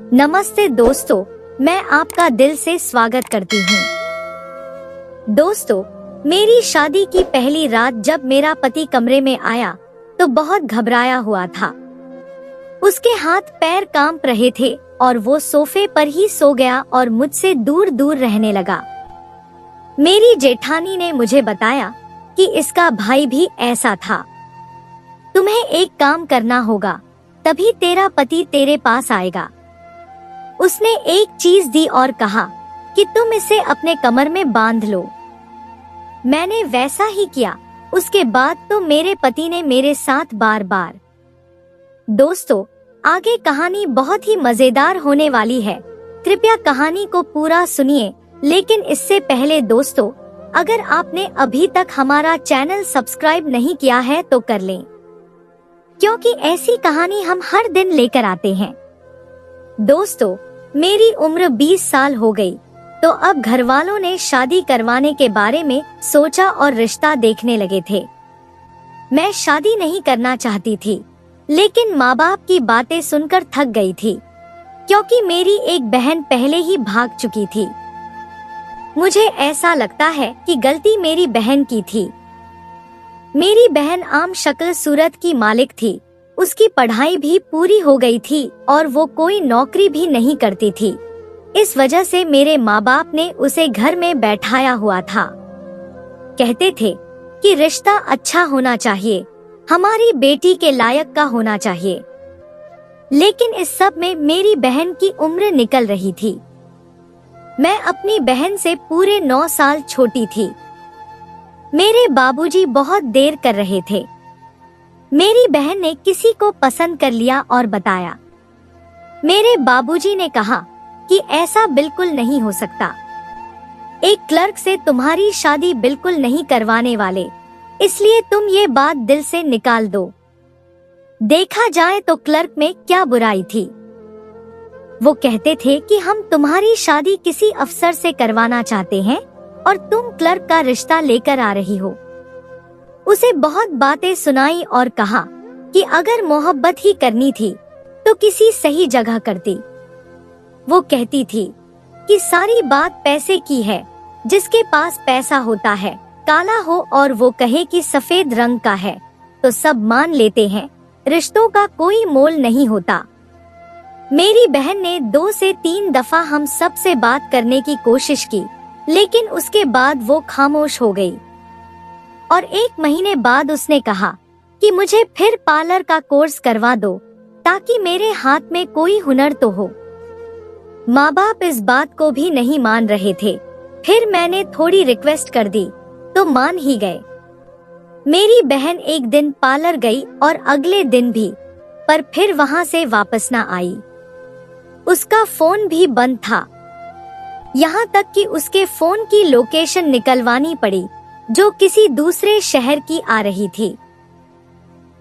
नमस्ते दोस्तों, मैं आपका दिल से स्वागत करती हूँ। दोस्तों, मेरी शादी की पहली रात जब मेरा पति कमरे में आया तो बहुत घबराया हुआ था। उसके हाथ पैर कांप रहे थे और वो सोफे पर ही सो गया और मुझसे दूर दूर रहने लगा। मेरी जेठानी ने मुझे बताया कि इसका भाई भी ऐसा था। तुम्हें एक काम करना होगा, तभी तेरा पति तेरे पास आएगा। उसने एक चीज दी और कहा कि तुम इसे अपने कमर में बांध लो। मैंने वैसा ही किया। उसके बाद तो मेरे पति ने मेरे साथ बार बार। दोस्तों, आगे कहानी बहुत ही मजेदार होने वाली है। कृपया कहानी को पूरा सुनिए। लेकिन इससे पहले दोस्तों, अगर आपने अभी तक हमारा चैनल सब्सक्राइब नहीं किया है तो कर लें, क्योंकि ऐसी कहानी हम हर दिन लेकर आते हैं। दोस्तों, मेरी उम्र 20 साल हो गई, तो अब घर वालों ने शादी करवाने के बारे में सोचा और रिश्ता देखने लगे थे। मैं शादी नहीं करना चाहती थी, लेकिन माँ बाप की बातें सुनकर थक गई थी, क्योंकि मेरी एक बहन पहले ही भाग चुकी थी। मुझे ऐसा लगता है कि गलती मेरी बहन की थी। मेरी बहन आम शक्ल सूरत की मालिक थी। उसकी पढ़ाई भी पूरी हो गई थी और वो कोई नौकरी भी नहीं करती थी। इस वजह से मेरे माँ बाप ने उसे घर में बैठाया हुआ था। कहते थे कि रिश्ता अच्छा होना चाहिए, हमारी बेटी के लायक का होना चाहिए। लेकिन इस सब में मेरी बहन की उम्र निकल रही थी। मैं अपनी बहन से पूरे 9 साल छोटी थी। मेरे बाबूजी बहुत देर कर रहे थे। मेरी बहन ने किसी को पसंद कर लिया और बताया। मेरे बाबूजी ने कहा कि ऐसा बिल्कुल नहीं हो सकता। एक क्लर्क से तुम्हारी शादी बिल्कुल नहीं करवाने वाले, इसलिए तुम ये बात दिल से निकाल दो। देखा जाए तो क्लर्क में क्या बुराई थी। वो कहते थे कि हम तुम्हारी शादी किसी अफसर से करवाना चाहते हैं और तुम क्लर्क का रिश्ता लेकर आ रही हो। उसे बहुत बातें सुनाई और कहा कि अगर मोहब्बत ही करनी थी तो किसी सही जगह करती। वो कहती थी कि सारी बात पैसे की है। जिसके पास पैसा होता है, काला हो और वो कहे कि सफेद रंग का है, तो सब मान लेते हैं। रिश्तों का कोई मोल नहीं होता। मेरी बहन ने 2 से 3 दफा हम सब से बात करने की कोशिश की, लेकिन उसके बाद वो खामोश हो गई। और 1 महीने बाद उसने कहा कि मुझे फिर पार्लर का कोर्स करवा दो, ताकि मेरे हाथ में कोई हुनर तो हो। माँ बाप इस बात को भी नहीं मान रहे थे। फिर मैंने थोड़ी रिक्वेस्ट कर दी तो मान ही गए। मेरी बहन एक दिन पार्लर गई और अगले दिन भी, पर फिर वहाँ से वापस न आई। उसका फोन भी बंद था। यहाँ तक कि उसके फोन की लोकेशन निकलवानी पड़ी, जो किसी दूसरे शहर की आ रही थी।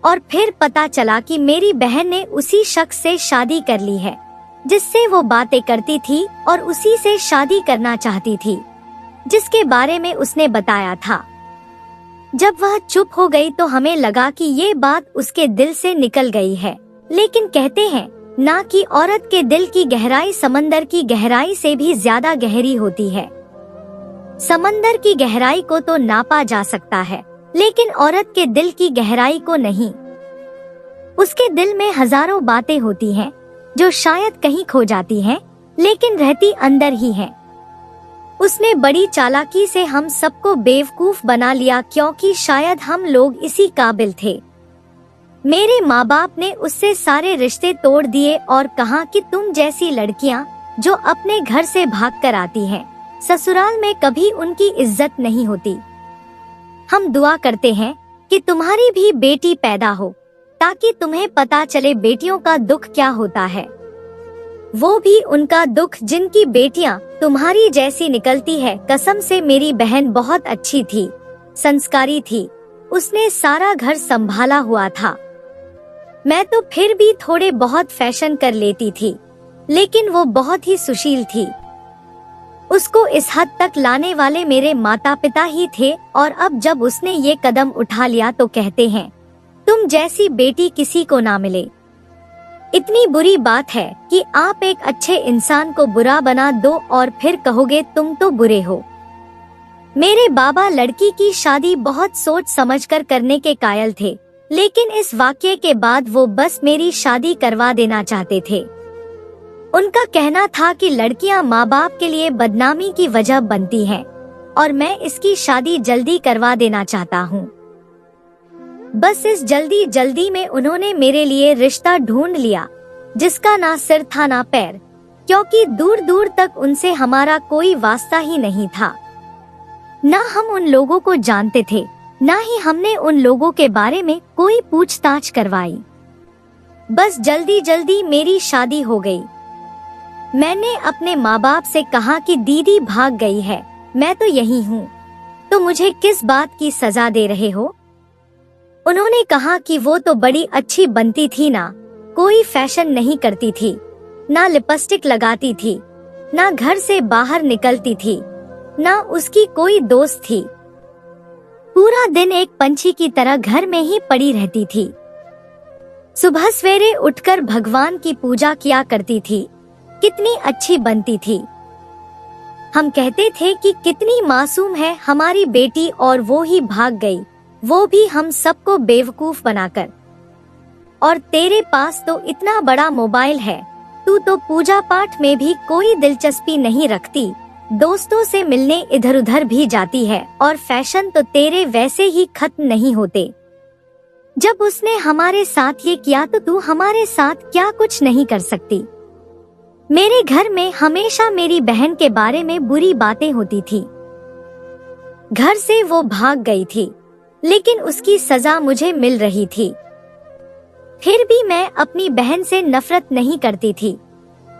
और फिर पता चला कि मेरी बहन ने उसी शख्स से शादी कर ली है, जिससे वो बातें करती थी और उसी से शादी करना चाहती थी, जिसके बारे में उसने बताया था। जब वह चुप हो गई तो हमें लगा कि ये बात उसके दिल से निकल गई है। लेकिन कहते हैं ना कि औरत के दिल की गहराई समंदर की गहराई से भी ज्यादा गहरी होती है। समंदर की गहराई को तो नापा जा सकता है, लेकिन औरत के दिल की गहराई को नहीं। उसके दिल में हजारों बातें होती हैं, जो शायद कहीं खो जाती हैं, लेकिन रहती अंदर ही हैं। उसने बड़ी चालाकी से हम सबको बेवकूफ बना लिया, क्योंकि शायद हम लोग इसी काबिल थे। मेरे माँ बाप ने उससे सारे रिश्ते तोड़ दिए और कहा कि तुम जैसी लड़कियाँ जो अपने घर से भाग कर आती हैं, ससुराल में कभी उनकी इज्जत नहीं होती। हम दुआ करते हैं कि तुम्हारी भी बेटी पैदा हो, ताकि तुम्हें पता चले बेटियों का दुख क्या होता है। वो भी उनका दुख जिनकी बेटियां तुम्हारी जैसी निकलती है। कसम से मेरी बहन बहुत अच्छी थी, संस्कारी थी। उसने सारा घर संभाला हुआ था। मैं तो फिर भी थोड़े बहुत फैशन कर लेती थी, लेकिन वो बहुत ही सुशील थी। उसको इस हद तक लाने वाले मेरे माता पिता ही थे। और अब जब उसने ये कदम उठा लिया तो कहते हैं तुम जैसी बेटी किसी को ना मिले। इतनी बुरी बात है कि आप एक अच्छे इंसान को बुरा बना दो और फिर कहोगे तुम तो बुरे हो। मेरे बाबा लड़की की शादी बहुत सोच समझकर करने के कायल थे, लेकिन इस वाक्य के बाद वो बस मेरी शादी करवा देना चाहते थे। उनका कहना था कि लड़कियां माँ बाप के लिए बदनामी की वजह बनती हैं और मैं इसकी शादी जल्दी करवा देना चाहता हूँ। बस इस जल्दी जल्दी में उन्होंने मेरे लिए रिश्ता ढूंढ लिया, जिसका ना सिर था ना पैर, क्योंकि दूर दूर तक उनसे हमारा कोई वास्ता ही नहीं था। ना हम उन लोगों को जानते थे, ना ही हमने उन लोगों के बारे में कोई पूछताछ करवाई। बस जल्दी जल्दी मेरी शादी हो गई। मैंने अपने माँ बाप से कहा कि दीदी भाग गई है, मैं तो यही हूँ, तो मुझे किस बात की सजा दे रहे हो? उन्होंने कहा कि वो तो बड़ी अच्छी बनती थी ना, कोई फैशन नहीं करती थी, ना लिपस्टिक लगाती थी, ना घर से बाहर निकलती थी, ना उसकी कोई दोस्त थी। पूरा दिन एक पंछी की तरह घर में ही पड़ी रहती थी। सुबह सवेरे उठकर भगवान की पूजा किया करती थी। कितनी अच्छी बनती थी। हम कहते थे कि कितनी मासूम है हमारी बेटी, और वो ही भाग गई, वो भी हम सबको बेवकूफ बनाकर। और तेरे पास तो इतना बड़ा मोबाइल है, तू तो पूजा पाठ में भी कोई दिलचस्पी नहीं रखती, दोस्तों से मिलने इधर उधर भी जाती है, और फैशन तो तेरे वैसे ही खत्म नहीं होते। जब उसने हमारे साथ ये किया तो तू हमारे साथ क्या कुछ नहीं कर सकती। मेरे घर में हमेशा मेरी बहन के बारे में बुरी बातें होती थी। घर से वो भाग गई थी, लेकिन उसकी सजा मुझे मिल रही थी। फिर भी मैं अपनी बहन से नफरत नहीं करती थी,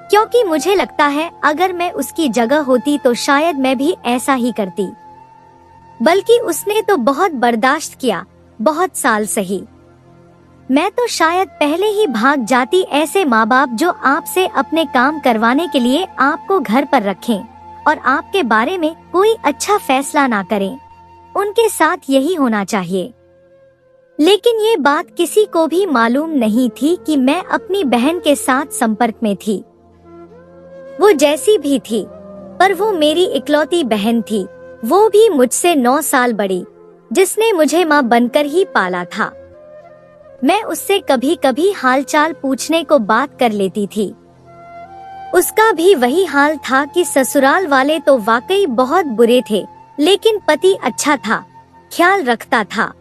क्योंकि मुझे लगता है अगर मैं उसकी जगह होती तो शायद मैं भी ऐसा ही करती। बल्कि उसने तो बहुत बर्दाश्त किया, बहुत साल सही। मैं तो शायद पहले ही भाग जाती। ऐसे माँ बाप जो आपसे अपने काम करवाने के लिए आपको घर पर रखें और आपके बारे में कोई अच्छा फैसला ना करें, उनके साथ यही होना चाहिए। लेकिन ये बात किसी को भी मालूम नहीं थी कि मैं अपनी बहन के साथ संपर्क में थी। वो जैसी भी थी, पर वो मेरी इकलौती बहन थी, वो भी मुझसे 9 साल बड़ी, जिसने मुझे माँ बनकर ही पाला था। मैं उससे कभी कभी हालचाल पूछने को बात कर लेती थी। उसका भी वही हाल था कि ससुराल वाले तो वाकई बहुत बुरे थे, लेकिन पति अच्छा था, ख्याल रखता था।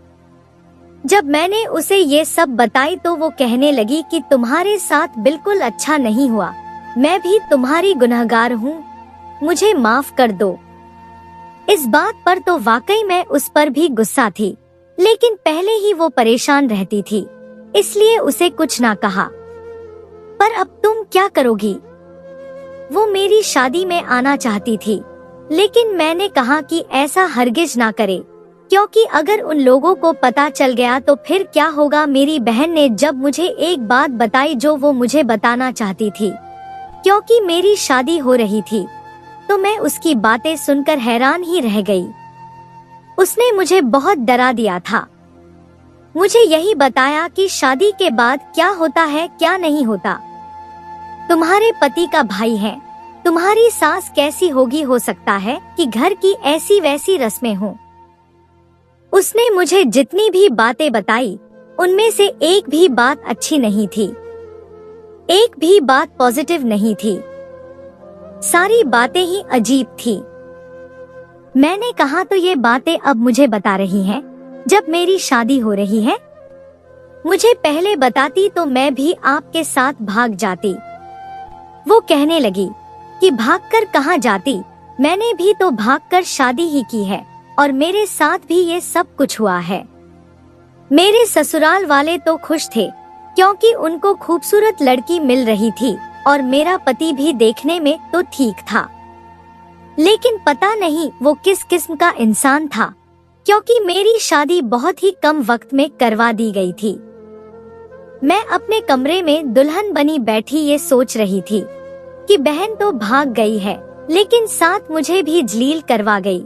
जब मैंने उसे ये सब बताई तो वो कहने लगी कि तुम्हारे साथ बिल्कुल अच्छा नहीं हुआ, मैं भी तुम्हारी गुनहगार हूँ, मुझे माफ कर दो। इस बात पर तो वाकई मैं उस पर भी गुस्सा थी, लेकिन पहले ही वो परेशान रहती थी, इसलिए उसे कुछ ना कहा। पर अब तुम क्या करोगी? वो मेरी शादी में आना चाहती थी, लेकिन मैंने कहा कि ऐसा हरगिज ना करे, क्योंकि अगर उन लोगों को पता चल गया तो फिर क्या होगा। मेरी बहन ने जब मुझे एक बात बताई जो वो मुझे बताना चाहती थी, क्योंकि मेरी शादी हो रही थी, तो मैं उसकी बातें सुनकर हैरान ही रह गई। उसने मुझे बहुत डरा दिया था। मुझे यही बताया कि शादी के बाद क्या होता है क्या नहीं होता। तुम्हारे पति का भाई है, तुम्हारी सास कैसी होगी, हो सकता है कि घर की ऐसी वैसी रस्में हों। उसने मुझे जितनी भी बातें बताई, उनमें से एक भी बात अच्छी नहीं थी, एक भी बात पॉजिटिव नहीं थी, सारी बातें ही अजीब थी। मैंने कहा तो ये बातें अब मुझे बता रही हैं, जब मेरी शादी हो रही है? मुझे पहले बताती तो मैं भी आपके साथ भाग जाती। वो कहने लगी कि भागकर कहाँ जाती, मैंने भी तो भागकर शादी ही की है, और मेरे साथ भी ये सब कुछ हुआ है। मेरे ससुराल वाले तो खुश थे, क्योंकि उनको खूबसूरत लड़की मिल रही थी, और मेरा पति भी देखने में तो ठीक था। लेकिन पता नहीं वो किस किस्म का इंसान था, क्योंकि मेरी शादी बहुत ही कम वक्त में करवा दी गई थी। मैं अपने कमरे में दुल्हन बनी बैठी ये सोच रही थी कि बहन तो भाग गई है, लेकिन साथ मुझे भी जलील करवा गई।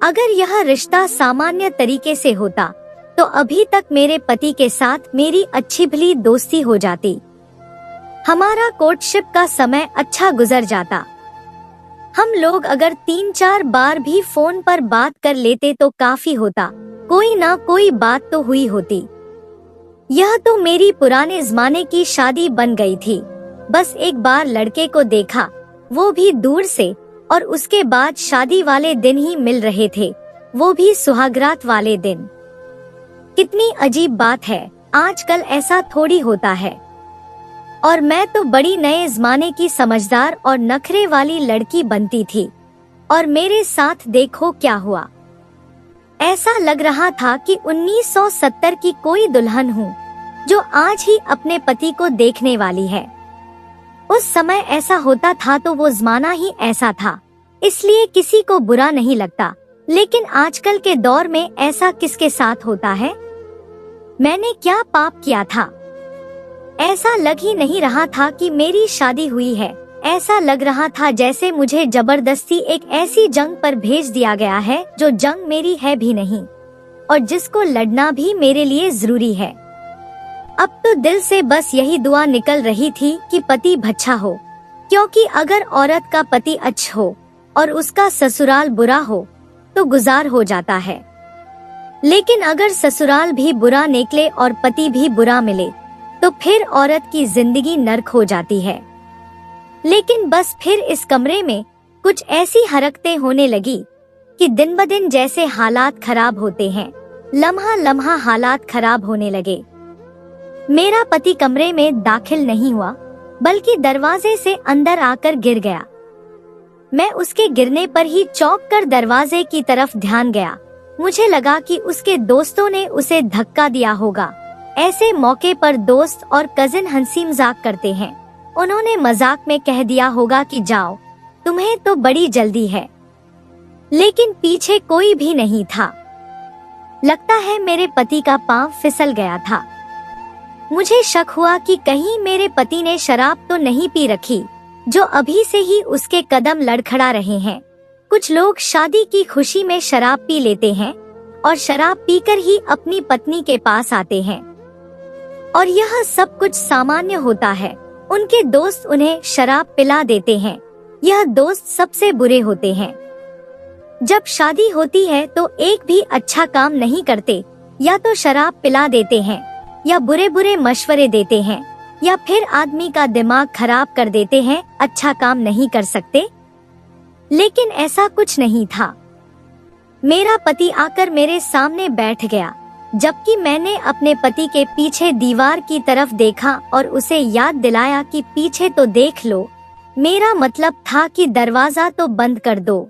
अगर यह रिश्ता सामान्य तरीके से होता तो अभी तक मेरे पति के साथ मेरी अच्छी भली दोस्ती हो जाती, हमारा कोर्टशिप का समय अच्छा गुजर जाता। हम लोग अगर 3-4 बार भी फोन पर बात कर लेते तो काफी होता, कोई ना कोई बात तो हुई होती। यह तो मेरी पुराने जमाने की शादी बन गई थी। बस एक बार लड़के को देखा, वो भी दूर से, और उसके बाद शादी वाले दिन ही मिल रहे थे, वो भी सुहागरात वाले दिन। कितनी अजीब बात है, आजकल ऐसा थोड़ी होता है। और मैं तो बड़ी नए जमाने की समझदार और नखरे वाली लड़की बनती थी, और मेरे साथ देखो क्या हुआ। ऐसा लग रहा था कि 1970 की कोई दुल्हन हूँ जो आज ही अपने पति को देखने वाली है। उस समय ऐसा होता था तो वो जमाना ही ऐसा था, इसलिए किसी को बुरा नहीं लगता। लेकिन आजकल के दौर में ऐसा किसके साथ होता है? मैंने क्या पाप किया था? ऐसा लग ही नहीं रहा था कि मेरी शादी हुई है। ऐसा लग रहा था जैसे मुझे जबरदस्ती एक ऐसी जंग पर भेज दिया गया है जो जंग मेरी है भी नहीं, और जिसको लड़ना भी मेरे लिए जरूरी है। अब तो दिल से बस यही दुआ निकल रही थी कि पति भच्छा हो, क्योंकि अगर औरत का पति अच्छा हो और उसका ससुराल बुरा हो तो गुजार हो जाता है। लेकिन अगर ससुराल भी बुरा निकले और पति भी बुरा मिले तो फिर औरत की जिंदगी नर्क हो जाती है। लेकिन बस फिर इस कमरे में कुछ ऐसी हरकतें होने लगी कि दिन ब दिन जैसे हालात खराब होते हैं, लम्हा लम्हा हालात खराब होने लगे। मेरा पति कमरे में दाखिल नहीं हुआ, बल्कि दरवाजे से अंदर आकर गिर गया। मैं उसके गिरने पर ही चौंक कर दरवाजे की तरफ ध्यान गया। मुझे लगा कि उसके दोस्तों ने उसे धक्का दिया होगा। ऐसे मौके पर दोस्त और कजिन हंसी मजाक करते हैं। उन्होंने मजाक में कह दिया होगा कि जाओ, तुम्हें तो बड़ी जल्दी है। लेकिन पीछे कोई भी नहीं था। लगता है मेरे पति का पांव फिसल गया था। मुझे शक हुआ कि कहीं मेरे पति ने शराब तो नहीं पी रखी, जो अभी से ही उसके कदम लड़खड़ा रहे हैं। कुछ लोग शादी की खुशी में शराब पी लेते हैं और शराब पीकर ही अपनी पत्नी के पास आते हैं, और यह सब कुछ सामान्य होता है। उनके दोस्त उन्हें शराब पिला देते हैं। यह दोस्त सबसे बुरे होते हैं। जब शादी होती है तो एक भी अच्छा काम नहीं करते, या तो शराब पिला देते हैं, या बुरे बुरे मशवरे देते हैं, या फिर आदमी का दिमाग खराब कर देते हैं, अच्छा काम नहीं कर सकते। लेकिन ऐसा कुछ नहीं था। मेरा पति आकर मेरे सामने बैठ गया, जबकि मैंने अपने पति के पीछे दीवार की तरफ देखा और उसे याद दिलाया कि पीछे तो देख लो। मेरा मतलब था कि दरवाजा तो बंद कर दो।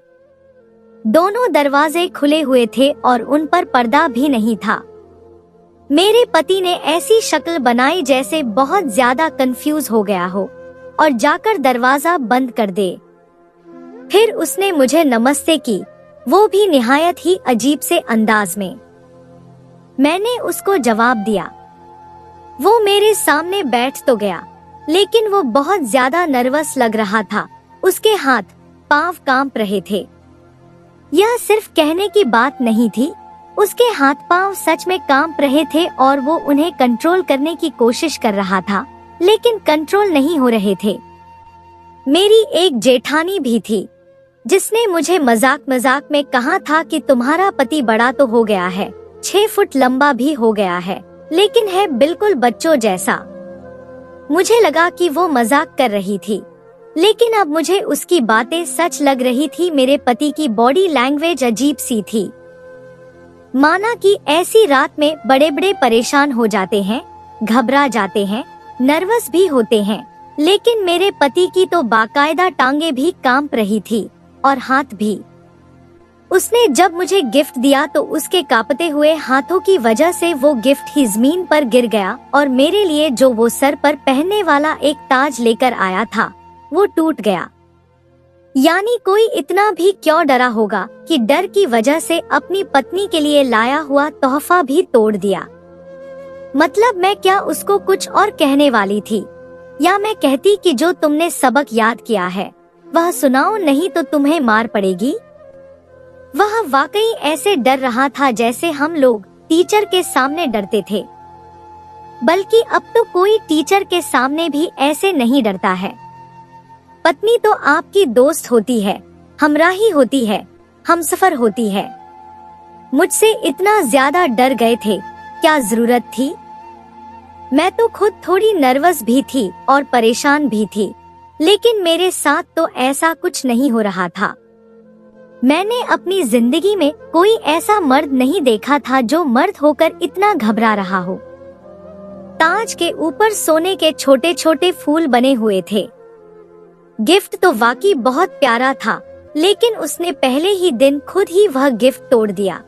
दोनों दरवाजे खुले हुए थे और उन पर पर्दा भी नहीं था। मेरे पति ने ऐसी शक्ल बनाई जैसे बहुत ज्यादा कंफ्यूज हो गया हो और जाकर दरवाजा बंद कर दे। फिर उसने मुझे नमस्ते की, वो भी निहायत ही अजीब से अंदाज में। मैंने उसको जवाब दिया। वो मेरे सामने बैठ तो गया, लेकिन वो बहुत ज्यादा नर्वस लग रहा था। उसके हाथ पांव कांप रहे थे। यह सिर्फ कहने की बात नहीं थी, उसके हाथ पांव सच में कांप रहे थे और वो उन्हें कंट्रोल करने की कोशिश कर रहा था, लेकिन कंट्रोल नहीं हो रहे थे। मेरी एक जेठानी भी थी, जिसने मुझे मजाक मजाक में कहा था कि तुम्हारा पति बड़ा तो हो गया है, 6 फुट लंबा भी हो गया है, लेकिन है बिल्कुल बच्चों जैसा। मुझे लगा कि वो मजाक कर रही थी, लेकिन अब मुझे उसकी बातें सच लग रही थी। मेरे पति की बॉडी लैंग्वेज अजीब सी थी, माना कि ऐसी रात में बड़े बड़े परेशान हो जाते हैं, घबरा जाते हैं, नर्वस भी होते हैं। लेकिन मेरे पति की तो बाकायदा टांगे भी कांप रही थी और हाथ भी। उसने जब मुझे गिफ्ट दिया तो उसके कांपते हुए हाथों की वजह से वो गिफ्ट ही जमीन पर गिर गया, और मेरे लिए जो वो सर पर पहनने वाला एक ताज लेकर आया था वो टूट गया। यानी कोई इतना भी क्यों डरा होगा कि डर की वजह से अपनी पत्नी के लिए लाया हुआ तोहफा भी तोड़ दिया। मतलब मैं क्या उसको कुछ और कहने वाली थी, या मैं कहती कि जो तुमने सबक याद किया है वह सुनाओ, नहीं तो तुम्हें मार पड़ेगी। वह वाकई ऐसे डर रहा था जैसे हम लोग टीचर के सामने डरते थे। बल्कि अब तो कोई टीचर के सामने भी ऐसे नहीं डरता है। पत्नी तो आपकी दोस्त होती है, हमराही होती है, हमसफर होती है। मुझसे इतना ज्यादा डर गए थे, क्या जरूरत थी? मैं तो खुद थोड़ी नर्वस भी थी और परेशान भी थी, लेकिन मेरे साथ तो ऐसा कुछ नहीं हो रहा था। मैंने अपनी जिंदगी में कोई ऐसा मर्द नहीं देखा था जो मर्द होकर इतना घबरा रहा हो। ताज के ऊपर सोने के छोटे छोटे फूल बने हुए थे। गिफ्ट तो वाकई बहुत प्यारा था, लेकिन उसने पहले ही दिन खुद ही वह गिफ्ट तोड़ दिया।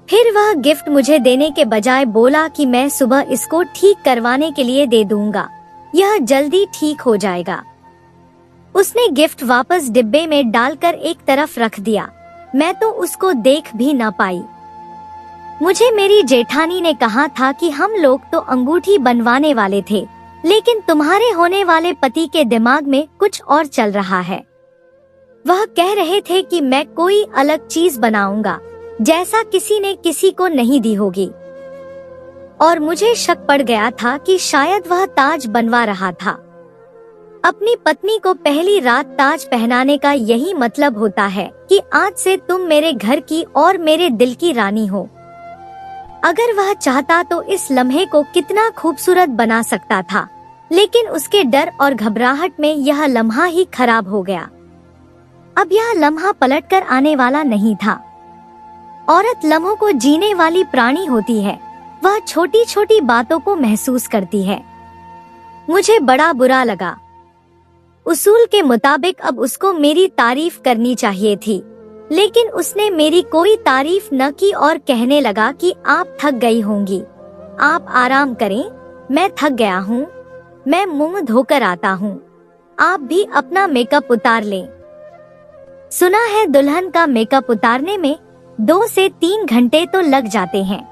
फिर वह गिफ्ट मुझे देने के बजाय बोला कि मैं सुबह इसको ठीक करवाने के लिए दे दूंगा, यह जल्दी ठीक हो जाएगा। उसने गिफ्ट वापस डिब्बे में डालकर एक तरफ रख दिया। मैं तो उसको देख भी न पाई। मुझे मेरी जेठानी ने कहा था कि हम लोग तो अंगूठी बनवाने वाले थे, लेकिन तुम्हारे होने वाले पति के दिमाग में कुछ और चल रहा है। वह कह रहे थे कि मैं कोई अलग चीज बनाऊंगा, जैसा किसी ने किसी को नहीं दी होगी। और मुझे शक पड़ गया था कि शायद वह ताज बनवा रहा था। अपनी पत्नी को पहली रात ताज पहनाने का यही मतलब होता है कि आज से तुम मेरे घर की और मेरे दिल की रानी हो। अगर वह चाहता तो इस लम्हे को कितना खूबसूरत बना सकता था, लेकिन उसके डर और घबराहट में यह लम्हा ही खराब हो गया। अब यह लम्हा पलटकर आने वाला नहीं था। औरत लम्हों को जीने वाली प्राणी होती है, वह छोटी छोटी बातों को महसूस करती है। मुझे बड़ा बुरा लगा। उसूल के मुताबिक अब उसको मेरी तारीफ करनी चाहिए थी, लेकिन उसने मेरी कोई तारीफ न की और कहने लगा कि आप थक गई होंगी, आप आराम करें, मैं थक गया हूँ, मैं मुंह धोकर आता हूँ, आप भी अपना मेकअप उतार लें। सुना है दुल्हन का मेकअप उतारने में 2 से 3 घंटे तो लग जाते हैं।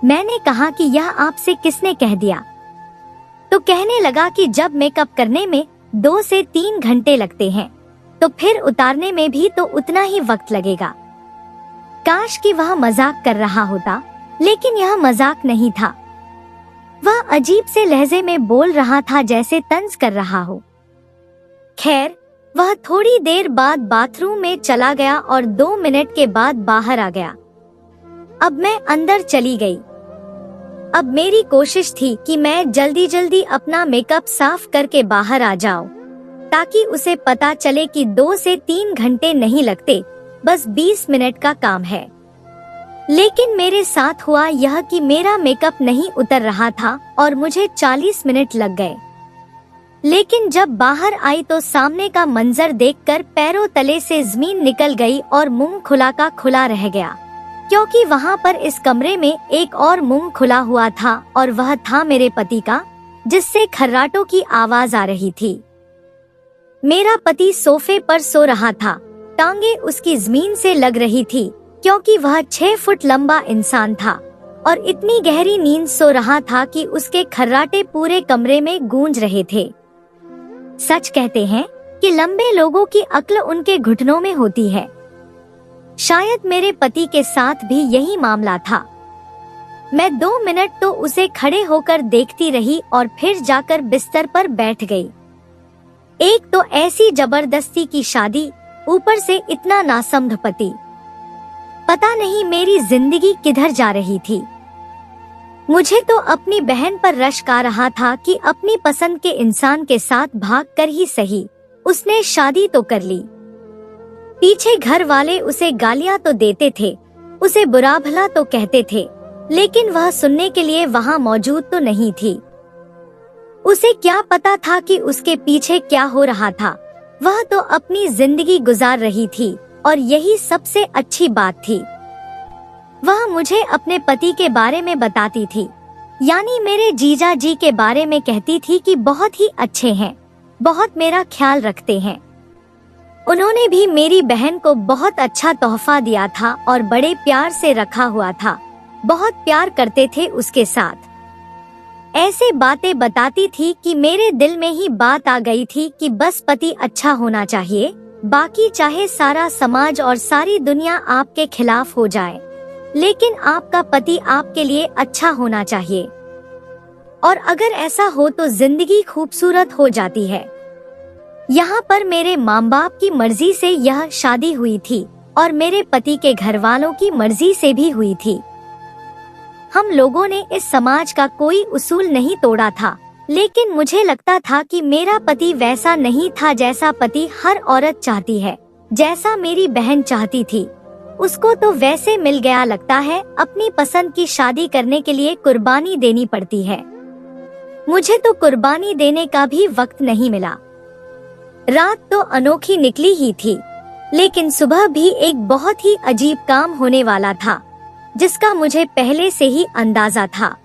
मैंने कहा कि यह आपसे किसने कह दिया? तो कहने लगा कि जब मेकअप करने में 2 से 3 घंटे लगते हैं, तो फिर उतारने में भी तो उतना ही वक्त लगेगा। काश कि वह मजाक कर रहा होता, लेकिन यह मजाक नहीं था। वह अजीब से लहजे में बोल रहा था जैसे तंज कर रहा हो। खैर, वह थोड़ी देर बाद बाथरूम में चला गया और 2 मिनट के बाद बाहर आ गया। अब मैं अंदर चली गई। अब मेरी कोशिश थी कि मैं जल्दी जल्दी अपना मेकअप साफ करके बाहर आ जाऊं, ताकि उसे पता चले कि 2 से 3 घंटे नहीं लगते, बस 20 मिनट का काम है। लेकिन मेरे साथ हुआ यह कि मेरा मेकअप नहीं उतर रहा था और मुझे 40 मिनट लग गए। लेकिन जब बाहर आई तो सामने का मंजर देखकर पैरों तले से जमीन निकल गई और मुंह खुला का खुला रह गया, क्योंकि वहाँ पर इस कमरे में एक और मुंह खुला हुआ था और वह था मेरे पति का, जिससे खर्राटों की आवाज आ रही थी। मेरा पति सोफे पर सो रहा था, टांगे उसकी जमीन से लग रही थी, क्योंकि वह 6 फुट लंबा इंसान था और इतनी गहरी नींद सो रहा था कि उसके खर्राटे पूरे कमरे में गूंज रहे थे। सच कहते हैं कि लंबे लोगों की अक्ल उनके घुटनों में होती है। शायद मेरे पति के साथ भी यही मामला था। मैं 2 मिनट तो उसे खड़े होकर देखती रही और फिर जाकर बिस्तर पर बैठ गई। एक तो ऐसी जबरदस्ती की शादी, ऊपर से इतना नासमझ पति। पता नहीं मेरी जिंदगी किधर जा रही थी। मुझे तो अपनी बहन पर रश्क आ रहा था कि अपनी पसंद के इंसान के साथ भागकर ही सही उसने शादी तो कर ली। पीछे घर वाले उसे गालियां तो देते थे, उसे बुरा भला तो कहते थे, लेकिन वह सुनने के लिए वहां मौजूद तो नहीं थी। उसे क्या पता था कि उसके पीछे क्या हो रहा था। वह तो अपनी जिंदगी गुजार रही थी और यही सबसे अच्छी बात थी। वह मुझे अपने पति के बारे में बताती थी, यानी मेरे जीजा जी के बारे में कहती थी कि बहुत ही अच्छे हैं, बहुत मेरा ख्याल रखते हैं। उन्होंने भी मेरी बहन को बहुत अच्छा तोहफा दिया था और बड़े प्यार से रखा हुआ था, बहुत प्यार करते थे उसके साथ। ऐसे बातें बताती थी कि मेरे दिल में ही बात आ गई थी कि बस पति अच्छा होना चाहिए, बाकी चाहे सारा समाज और सारी दुनिया आपके खिलाफ हो जाए, लेकिन आपका पति आपके लिए अच्छा होना चाहिए। और अगर ऐसा हो तो जिंदगी खूबसूरत हो जाती है। यहाँ पर मेरे माँ बाप की मर्जी से यह शादी हुई थी और मेरे पति के घर वालों की मर्जी से भी हुई थी। हम लोगों ने इस समाज का कोई उसूल नहीं तोड़ा था, लेकिन मुझे लगता था कि मेरा पति वैसा नहीं था जैसा पति हर औरत चाहती है, जैसा मेरी बहन चाहती थी। उसको तो वैसे मिल गया लगता है। अपनी पसंद की शादी करने के लिए कुर्बानी देनी पड़ती है। मुझे तो कुर्बानी देने का भी वक्त नहीं मिला। रात तो अनोखी निकली ही थी, लेकिन सुबह भी एक बहुत ही अजीब काम होने वाला था, जिसका मुझे पहले से ही अंदाजा था।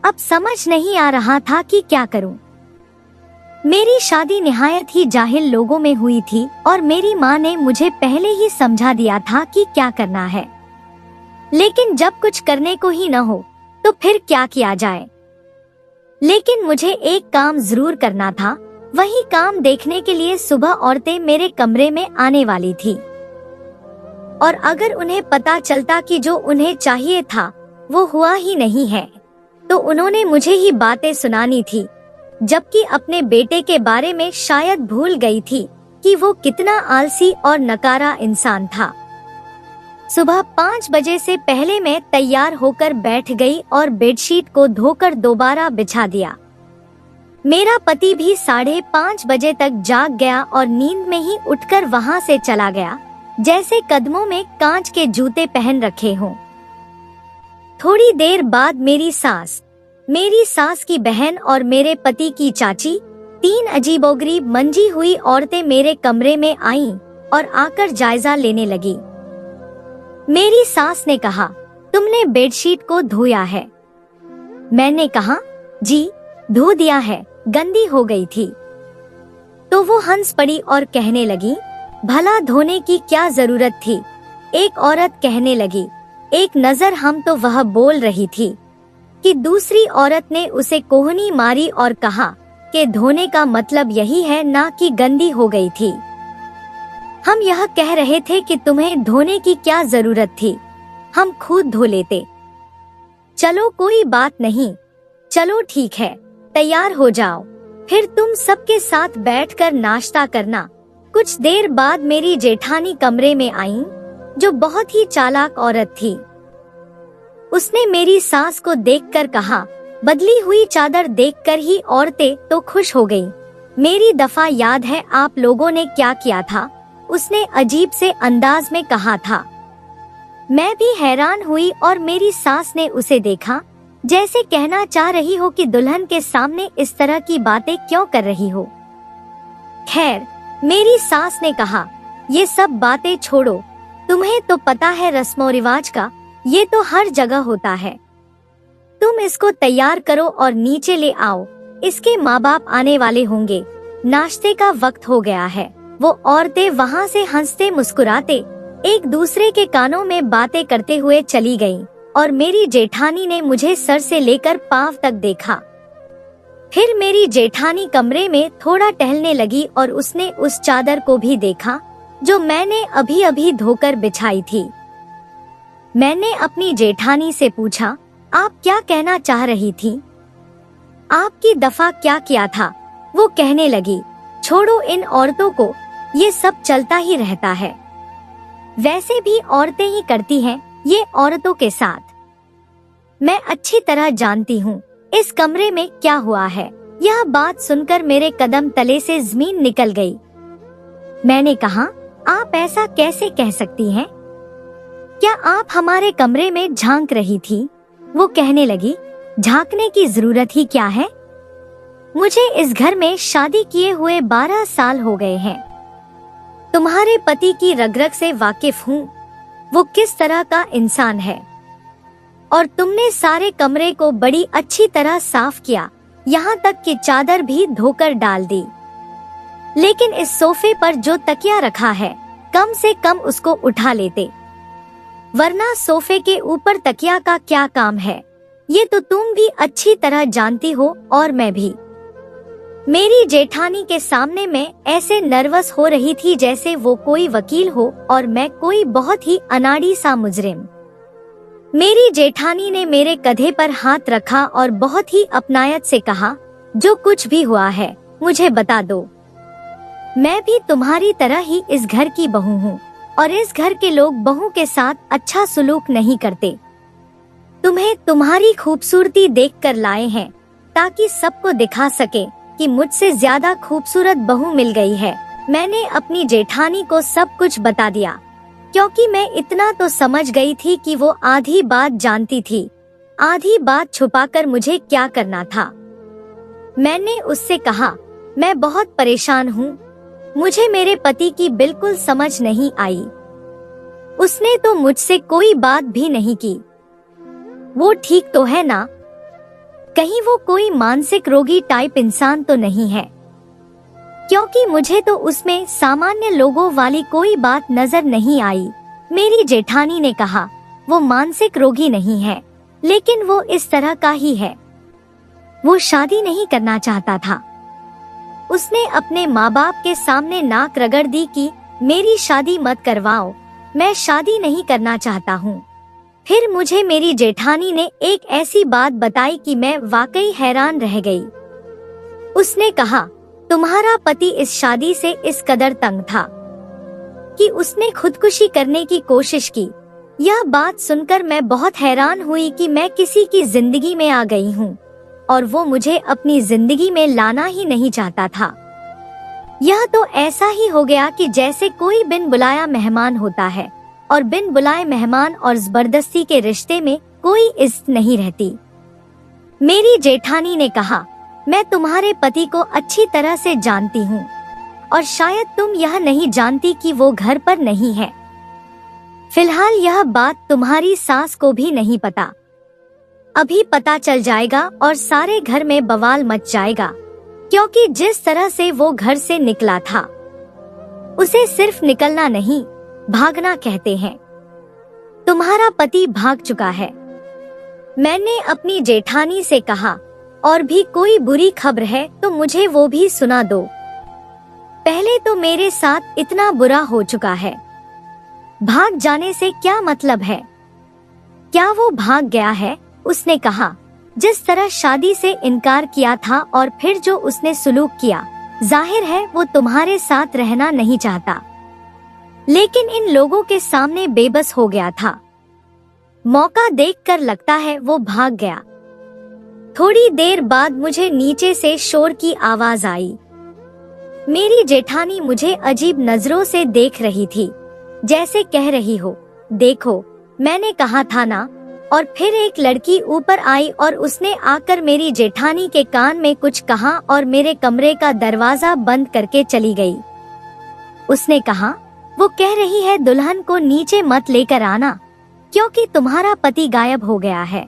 अब समझ नहीं आ रहा था कि क्या करूं। मेरी शादी निहायत ही जाहिल लोगों में हुई थी और मेरी माँ ने मुझे पहले ही समझा दिया था कि क्या करना है। लेकिन जब कुछ करने को ही न हो तो फिर क्या किया जाए। लेकिन मुझे एक काम जरूर करना था। वही काम देखने के लिए सुबह औरतें मेरे कमरे में आने वाली थी, और अगर उन्हें पता चलता कि जो उन्हें चाहिए था वो हुआ ही नहीं है, तो उन्होंने मुझे ही बातें सुनानी थी, जबकि अपने बेटे के बारे में शायद भूल गई थी कि वो कितना आलसी और नकारा इंसान था। सुबह 5 बजे से पहले मैं तैयार होकर बैठ गई और बेडशीट को धोकर दोबारा बिछा दिया। मेरा पति भी 5:30 बजे तक जाग गया और नींद में ही उठकर वहां से चला गया, जैसे कदमों में कांच के जूते पहन रखे हों। थोड़ी देर बाद मेरी सास की बहन और मेरे पति की चाची, 3 अजीबोगरीब मंजी हुई औरतें मेरे कमरे में आईं और आकर जायजा लेने लगी। मेरी सास ने कहा, तुमने बेडशीट को धोया है? मैंने कहा, जी धो दिया है, गंदी हो गई थी। तो वो हंस पड़ी और कहने लगी, भला धोने की क्या जरूरत थी? एक औरत कहने लगी, एक नजर हम तो वह बोल रही थी कि दूसरी औरत ने उसे कोहनी मारी और कहा कि धोने का मतलब यही है ना कि गंदी हो गई थी। हम यह कह रहे थे कि तुम्हें धोने की क्या जरूरत थी, हम खुद धो लेते। चलो कोई बात नहीं, चलो ठीक है, तैयार हो जाओ, फिर तुम सबके साथ बैठकर नाश्ता करना। कुछ देर बाद मेरी जेठानी कमरे में आईं, जो बहुत ही चालाक औरत थी। उसने मेरी सास को देखकर कहा, बदली हुई चादर देखकर ही औरतें तो खुश हो गईं। मेरी दफा याद है आप लोगों ने क्या किया था? उसने अजीब से अंदाज में कहा था। मैं भी हैरान हुई और मेरी सास ने उसे देखा, जैसे कहना चाह रही हो कि दुल्हन के सामने इस तरह की बातें क्यों कर रही हो। खैर, मेरी सास ने कहा, ये सब बातें छोड़ो, तुम्हें तो पता है रस्मों रिवाज का, ये तो हर जगह होता है। तुम इसको तैयार करो और नीचे ले आओ, इसके माँ बाप आने वाले होंगे, नाश्ते का वक्त हो गया है। वो औरतें वहाँ से हंसते मुस्कुराते एक दूसरे के कानों में बातें करते हुए चली गईं और मेरी जेठानी ने मुझे सर से लेकर पांव तक देखा। फिर मेरी जेठानी कमरे में थोड़ा टहलने लगी और उसने उस चादर को भी देखा जो मैंने अभी अभी धोकर बिछाई थी। मैंने अपनी जेठानी से पूछा, आप क्या कहना चाह रही थी? आपकी दफा क्या किया था? वो कहने लगी, छोड़ो इन औरतों को, ये सब चलता ही रहता है, वैसे भी औरतें ही करती हैं ये औरतों के साथ। मैं अच्छी तरह जानती हूँ इस कमरे में क्या हुआ है। यह बात सुनकर मेरे कदम तले से जमीन निकल गई। मैंने कहा, आप ऐसा कैसे कह सकती हैं? क्या आप हमारे कमरे में झांक रही थी? वो कहने लगी, झांकने की जरूरत ही क्या है? मुझे इस घर में शादी किए हुए 12 साल हो गए हैं। तुम्हारे पति की रग रग से वाकिफ हूँ, वो किस तरह का इंसान है। और तुमने सारे कमरे को बड़ी अच्छी तरह साफ किया, यहाँ तक कि चादर भी धोकर डाल दी। लेकिन इस सोफे पर जो तकिया रखा है, कम से कम उसको उठा लेते, वरना सोफे के ऊपर तकिया का क्या काम है, ये तो तुम भी अच्छी तरह जानती हो और मैं भी। मेरी जेठानी के सामने मैं ऐसे नर्वस हो रही थी जैसे वो कोई वकील हो और मैं कोई बहुत ही अनाड़ी सा मुजरिम। मेरी जेठानी ने मेरे कंधे पर हाथ रखा और बहुत ही अपनायत से कहा, जो कुछ भी हुआ है मुझे बता दो। मैं भी तुम्हारी तरह ही इस घर की बहू हूँ और इस घर के लोग बहू के साथ अच्छा सुलूक नहीं करते। तुम्हें तुम्हारी खूबसूरती देखकर लाए हैं ताकि सबको दिखा सके कि मुझसे ज्यादा खूबसूरत बहू मिल गई है। मैंने अपनी जेठानी को सब कुछ बता दिया, क्योंकि मैं इतना तो समझ गई थी कि वो आधी बात जानती थी, आधी बात छुपाकर मुझे क्या करना था। मैंने उससे कहा, मैं बहुत परेशान हूँ, मुझे मेरे पति की बिल्कुल समझ नहीं आई। उसने तो मुझसे कोई बात भी नहीं की। वो ठीक तो है ना? कहीं वो कोई मानसिक रोगी टाइप इंसान तो नहीं है? क्योंकि मुझे तो उसमें सामान्य लोगों वाली कोई बात नजर नहीं आई। मेरी जेठानी ने कहा, वो मानसिक रोगी नहीं है, लेकिन वो इस तरह का ही है। वो शादी नहीं करना चाहता था। उसने अपने माँ बाप के सामने नाक रगड़ दी कि मेरी शादी मत करवाओ, मैं शादी नहीं करना चाहता हूँ। फिर मुझे मेरी जेठानी ने एक ऐसी बात बताई कि मैं वाकई हैरान रह गई। उसने कहा, तुम्हारा पति इस शादी से इस कदर तंग था कि उसने खुदकुशी करने की कोशिश की। यह बात सुनकर मैं बहुत हैरान हुई कि मैं किसी की जिंदगी में आ गई हूँ और वो मुझे अपनी जिंदगी में लाना ही नहीं चाहता था। यह तो ऐसा ही हो गया कि जैसे कोई बिन बुलाया मेहमान होता है, और बिन बुलाए मेहमान और जबरदस्ती के रिश्ते में कोई इज्जत नहीं रहती। मेरी जेठानी ने कहा, मैं तुम्हारे पति को अच्छी तरह से जानती हूँ और शायद तुम यह नहीं जानती कि वो घर पर नहीं है। फिलहाल यह बात तुम्हारी सास को भी नहीं पता। अभी पता चल जाएगा और सारे घर में बवाल मच जाएगा, क्योंकि जिस तरह से वो घर से निकला था, उसे सिर्फ निकलना नहीं, भागना कहते हैं। तुम्हारा पति भाग चुका है। मैंने अपनी जेठानी से कहा, और भी कोई बुरी खबर है तो मुझे वो भी सुना दो। पहले तो मेरे साथ इतना बुरा हो चुका है, भाग जाने से क्या मतलब है? क्या वो भाग गया है? उसने कहा, जिस तरह शादी से इनकार किया था और फिर जो उसने सुलूक किया, जाहिर है वो तुम्हारे साथ रहना नहीं चाहता, लेकिन इन लोगों के सामने बेबस हो गया था। मौका देखकर लगता है वो भाग गया। थोड़ी देर बाद मुझे नीचे से शोर की आवाज आई। मेरी जेठानी मुझे अजीब नजरों से देख रही थी, जैसे कह रही हो, देखो मैंने कहा था ना। और फिर एक लड़की ऊपर आई और उसने आकर मेरी जेठानी के कान में कुछ कहा और मेरे कमरे का दरवाजा बंद करके चली गई। उसने कहा, वो कह रही है दुल्हन को नीचे मत लेकर आना, क्योंकि तुम्हारा पति गायब हो गया है।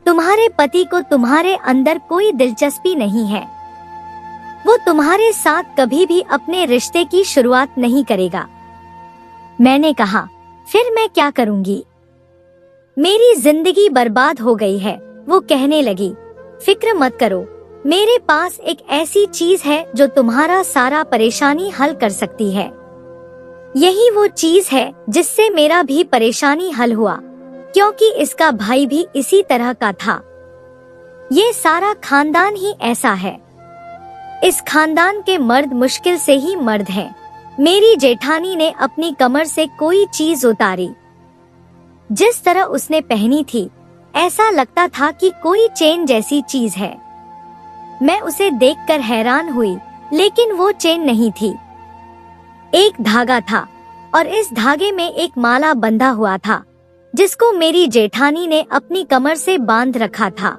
तुम्हारे पति को तुम्हारे अंदर कोई दिलचस्पी नहीं है। वो तुम्हारे साथ कभी भी अपने रिश्ते की शुरुआत नहीं करेगा। मैंने कहा, फिर मैं क्या करूंगी? मेरी जिंदगी बर्बाद हो गई है। वो कहने लगी, फिक्र मत करो, मेरे पास एक ऐसी चीज है जो तुम्हारा सारा परेशानी हल कर सकती है। यही वो चीज है जिससे मेरा भी परेशानी हल हुआ, क्योंकि इसका भाई भी इसी तरह का था। ये सारा खानदान ही ऐसा है। इस खानदान के मर्द मुश्किल से ही मर्द हैं। मेरी जेठानी ने अपनी कमर से कोई चीज उतारी। जिस तरह उसने पहनी थी, ऐसा लगता था कि कोई चेन जैसी चीज है। मैं उसे देखकर हैरान हुई, लेकिन वो चेन नहीं थी। एक धागा था और इस धागे में एक माला बंधा हुआ था, जिसको मेरी जेठानी ने अपनी कमर से बांध रखा था।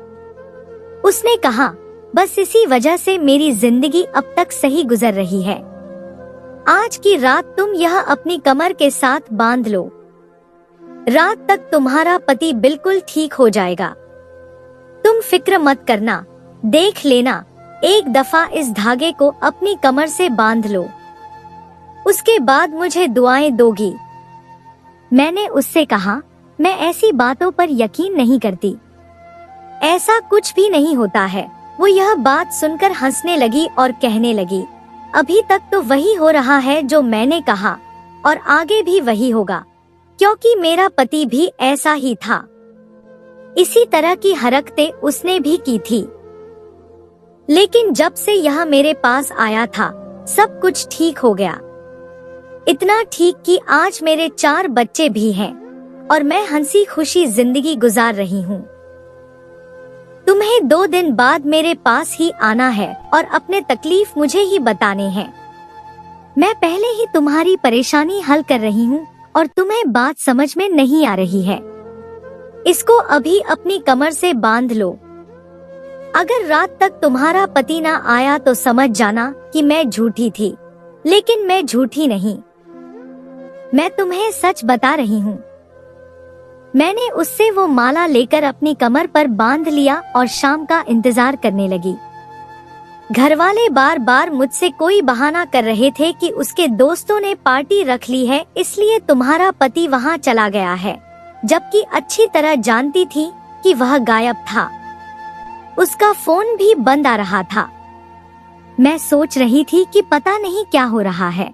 उसने कहा, बस इसी वजह से मेरी जिंदगी अब तक सही गुजर रही है। आज की रात तुम यह अपनी कमर के साथ बांध लो। रात तक तुम्हारा पति बिल्कुल ठीक हो जाएगा। तुम फिक्र मत करना, देख लेना, एक दफा इस धागे को अपनी कमर से बांध लो, उसके बाद मुझे दुआएं दोगी। मैंने उससे कहा, मैं ऐसी बातों पर यकीन नहीं करती, ऐसा कुछ भी नहीं होता है। वो यह बात सुनकर हंसने लगी और कहने लगी, अभी तक तो वही हो रहा है जो मैंने कहा, और आगे भी वही होगा। क्योंकि मेरा पति भी ऐसा ही था। इसी तरह की हरकतें उसने भी की थी। लेकिन जब से यह मेरे पास आया था, सब कुछ ठीक हो गया। इतना ठीक कि आज मेरे 4 बच्चे भी हैं और मैं हंसी खुशी जिंदगी गुजार रही हूँ। तुम्हें 2 दिन बाद मेरे पास ही आना है और अपने तकलीफ मुझे ही बताने हैं। मैं पहले ही तुम्हारी परेशानी हल कर रही हूँ और तुम्हें बात समझ में नहीं आ रही है। इसको अभी अपनी कमर से बांध लो। अगर रात तक तुम्हारा पति ना आया तो समझ जाना कि मैं झूठी थी, लेकिन मैं झूठी नहीं। मैं तुम्हें सच बता रही हूँ। मैंने उससे वो माला लेकर अपनी कमर पर बांध लिया और शाम का इंतजार करने लगी। घरवाले बार बार मुझसे कोई बहाना कर रहे थे कि उसके दोस्तों ने पार्टी रख ली है, इसलिए तुम्हारा पति वहाँ चला गया है, जबकि अच्छी तरह जानती थी कि वह गायब था। उसका फोन भी बंद आ रहा था। मैं सोच रही थी कि पता नहीं क्या हो रहा है।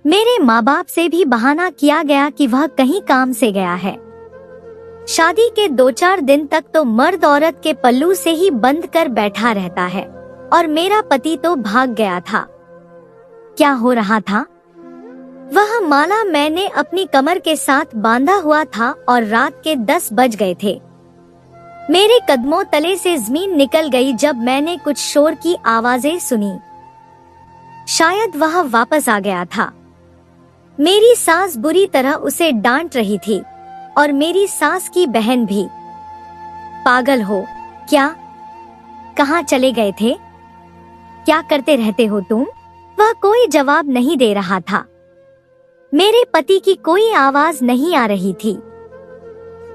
मेरे माँ बाप से भी बहाना किया गया कि वह कहीं काम से गया है। शादी के 2-4 दिन तक तो मर्द औरत के पल्लू से ही बंद कर बैठा रहता है और मेरा पति तो भाग गया था। क्या हो रहा था? वह माला मैंने अपनी कमर के साथ बांधा हुआ था और रात के 10 बज गए थे। मेरे कदमों तले से जमीन निकल गई जब मैंने कुछ शोर की आवाजें सुनी। शायद वह वापस आ गया था। मेरी सास बुरी तरह उसे डांट रही थी और मेरी सास की बहन भी। पागल हो क्या? कहाँ चले गए थे? क्या करते रहते हो तुम? वह कोई जवाब नहीं दे रहा था। मेरे पति की कोई आवाज नहीं आ रही थी।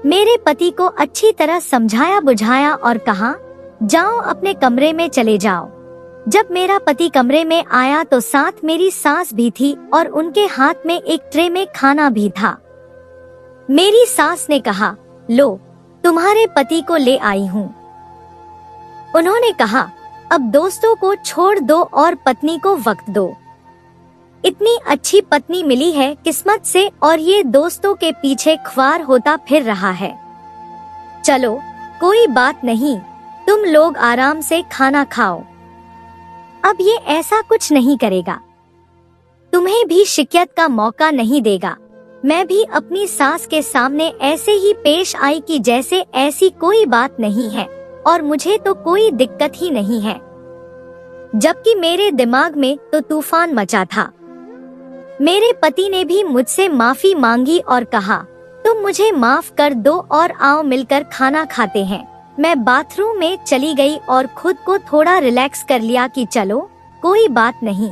मेरे पति को अच्छी तरह समझाया बुझाया और कहा, जाओ अपने कमरे में चले जाओ। जब मेरा पति कमरे में आया तो साथ मेरी सास भी थी और उनके हाथ में एक ट्रे में खाना भी था। मेरी सास ने कहा, लो तुम्हारे पति को ले आई हूँ। उन्होंने कहा, अब दोस्तों को छोड़ दो और पत्नी को वक्त दो। इतनी अच्छी पत्नी मिली है किस्मत से और ये दोस्तों के पीछे ख्वार होता फिर रहा है। चलो कोई बात नहीं, तुम लोग आराम से खाना खाओ। अब ये ऐसा कुछ नहीं करेगा, तुम्हें भी शिकायत का मौका नहीं देगा। मैं भी अपनी सास के सामने ऐसे ही पेश आई कि जैसे ऐसी कोई बात नहीं है और मुझे तो कोई दिक्कत ही नहीं है, जबकि मेरे दिमाग में तो तूफान मचा था। मेरे पति ने भी मुझसे माफी मांगी और कहा, तुम मुझे माफ कर दो और आओ मिलकर खाना खाते हैं। मैं बाथरूम में चली गई और खुद को थोड़ा रिलैक्स कर लिया कि चलो कोई बात नहीं।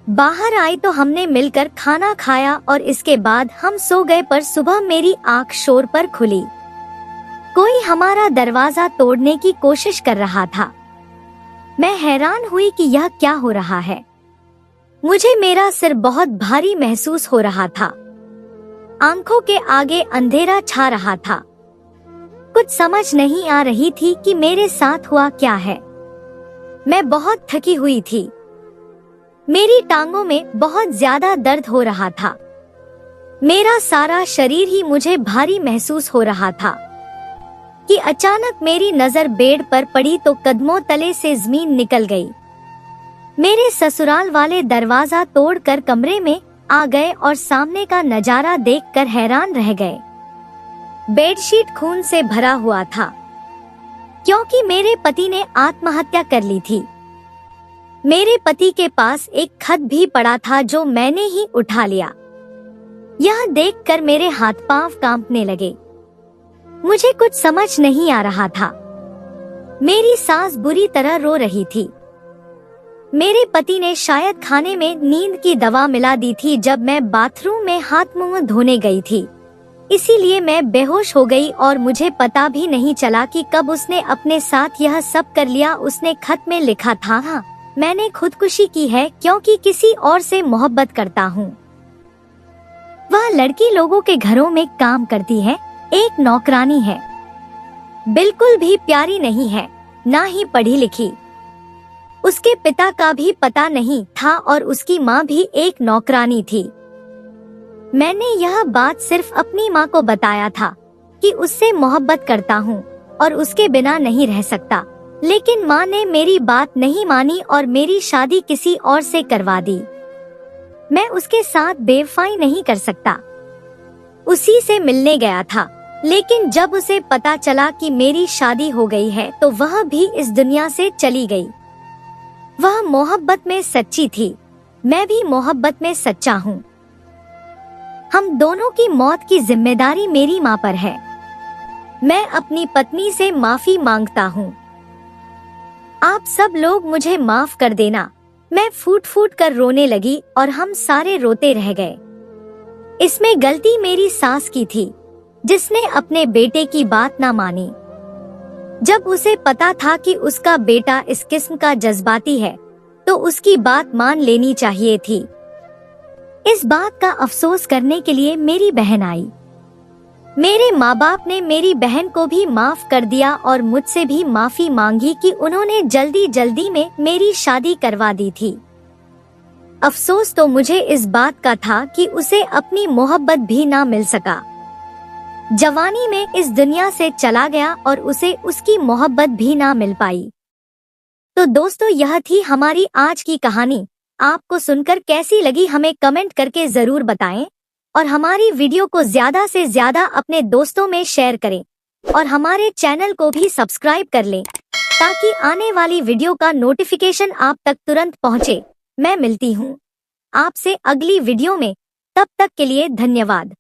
बाहर आई तो हमने मिलकर खाना खाया और इसके बाद हम सो गए। पर सुबह मेरी आंख शोर पर खुली। कोई हमारा दरवाजा तोड़ने की कोशिश कर रहा था। मैं हैरान हुई कि यह क्या हो रहा है। मुझे मेरा सिर बहुत भारी महसूस हो रहा था। आंखों के आगे अंधेरा छा रहा था। कुछ समझ नहीं आ रही थी कि मेरे साथ हुआ क्या है। मैं बहुत थकी हुई थी। मेरी टांगों में बहुत ज्यादा दर्द हो रहा था। मेरा सारा शरीर ही मुझे भारी महसूस हो रहा था कि अचानक मेरी नजर बेड पर पड़ी तो कदमों तले से जमीन निकल गई। मेरे ससुराल वाले दरवाजा तोड़कर कमरे में आ गए और सामने का नजारा देखकर हैरान रह गए। बेडशीट खून से भरा हुआ था, क्योंकि मेरे पति ने आत्महत्या कर ली थी। मेरे पति के पास एक खत भी पड़ा था जो मैंने ही उठा लिया। यह देखकर मेरे हाथ पांव कांपने लगे। मुझे कुछ समझ नहीं आ रहा था। मेरी सास बुरी तरह रो रही थी। मेरे पति ने शायद खाने में नींद की दवा मिला दी थी जब मैं बाथरूम में हाथ मुंह धोने गई थी, इसीलिए मैं बेहोश हो गई और मुझे पता भी नहीं चला कि कब उसने अपने साथ यह सब कर लिया। उसने खत में लिखा था, हाँ, मैंने खुदकुशी की है क्योंकि किसी और से मोहब्बत करता हूँ। वह लड़की लोगों के घरों में काम करती है, एक नौकरानी है। बिल्कुल भी प्यारी नहीं है, ना ही पढ़ी लिखी। उसके पिता का भी पता नहीं था और उसकी माँ भी एक नौकरानी थी। मैंने यह बात सिर्फ अपनी माँ को बताया था कि उससे मोहब्बत करता हूँ और उसके बिना नहीं रह सकता, लेकिन माँ ने मेरी बात नहीं मानी और मेरी शादी किसी और से करवा दी। मैं उसके साथ बेवफाई नहीं कर सकता। उसी से मिलने गया था, लेकिन जब उसे पता चला कि मेरी शादी हो गई है तो वह भी इस दुनिया से चली गई। वह मोहब्बत में सच्ची थी, मैं भी मोहब्बत में सच्चा हूँ। हम दोनों की मौत की जिम्मेदारी मेरी माँ पर है। मैं अपनी पत्नी से माफी मांगता हूँ। आप सब लोग मुझे माफ कर देना। मैं फूट फूट कर रोने लगी और हम सारे रोते रह गए। इसमें गलती मेरी सास की थी, जिसने अपने बेटे की बात ना मानी। जब उसे पता था कि उसका बेटा इस किस्म का जज्बाती है, तो उसकी बात मान लेनी चाहिए थी। इस बात का अफसोस करने के लिए मेरी बहन आई। मेरे माँ बाप ने मेरी बहन को भी माफ कर दिया और मुझसे भी माफी मांगी कि उन्होंने जल्दी जल्दी में मेरी शादी करवा दी थी। अफसोस तो मुझे इस बात का था कि उसे अपनी मोहब्बत भी ना मिल सका। जवानी में इस दुनिया से चला गया और उसे उसकी मोहब्बत भी ना मिल पाई। तो दोस्तों, यह थी हमारी आज की कहानी। आपको सुनकर कैसी लगी हमें कमेंट करके जरूर बताएं और हमारी वीडियो को ज्यादा से ज्यादा अपने दोस्तों में शेयर करें और हमारे चैनल को भी सब्सक्राइब कर लें ताकि आने वाली वीडियो का नोटिफिकेशन आप तक तुरंत पहुंचे। मैं मिलती हूं आपसे अगली वीडियो में, तब तक के लिए धन्यवाद।